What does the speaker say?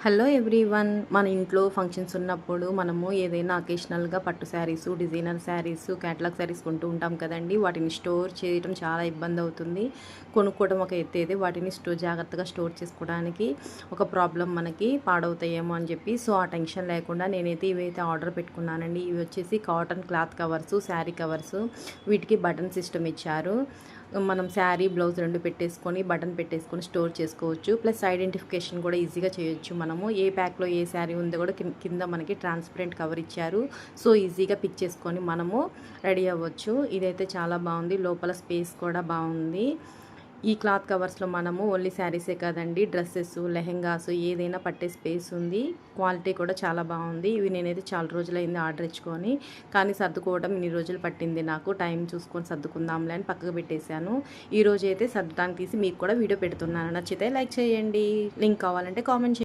Hello everyone. మన ఇంట్లో functions ఉన్నప్పుడు మనము ఏదైనా అకేషనల్గా పట్టు శారీస్, డిజైనర్ శారీస్, క్యాటలాగ్ శారీస్ కొంటూ ఉంటాం కదండి. వాటిని స్టోర్ చేయడం చాలా ఇబ్బంది అవుతుంది. కొనుక్కోవడం ఒక ఎత్తు అయితే వాటిని జాగ్రత్తగా స్టోర్ చేసుకోవడానికి ఒక ప్రాబ్లం మనకి పాడవుతాయేమో అని చెప్పి ఆ టెన్షన్ లేకుండా నేనైతే ఇవైతే ఆర్డర్ పెట్టుకున్నానండి. ఇవి వచ్చేసి cotton cloth covers, sari covers. వీటికి బటన్ సిస్టమ్ ఇచ్చారు. మనం శారీ బ్లౌజ్ రెండు పెట్టేసుకొని బటన్ పెట్టేసుకొని స్టోర్ చేసుకోవచ్చు. ప్లస్ ఐడెంటిఫికేషన్ కూడా ఈజీగా చేయొచ్చు. మనము ఏ ప్యాక్లో ఏ శారీ ఉందో కూడా కింద మనకి ట్రాన్స్పరెంట్ కవర్ ఇచ్చారు. ఈజీగా పిక్ చేసుకొని మనము రెడీ అవ్వచ్చు. ఇదైతే చాలా బాగుంది. లోపల స్పేస్ కూడా బాగుంది. ఈ క్లాత్ కవర్స్లో మనము ఓన్లీ శారీసే కాదండి, డ్రెస్సెస్, లెహెంగాస్ ఏదైనా పట్టే స్పేస్ ఉంది. క్వాలిటీ కూడా చాలా బాగుంది. ఇవి నేనైతే చాలా రోజులైంది ఆర్డర్ ఇచ్చుకొని, కానీ సర్దుకోవడం ఇన్ని రోజులు పట్టింది నాకు. టైం చూసుకొని సర్దుకుందాంలే అని పక్కకు పెట్టేశాను. ఈరోజు అయితే సర్దుటానికి తీసి మీకు కూడా వీడియో పెడుతున్నాను. నచ్చితే లైక్ చేయండి. లింక్ కావాలంటే కామెంట్ చేయండి.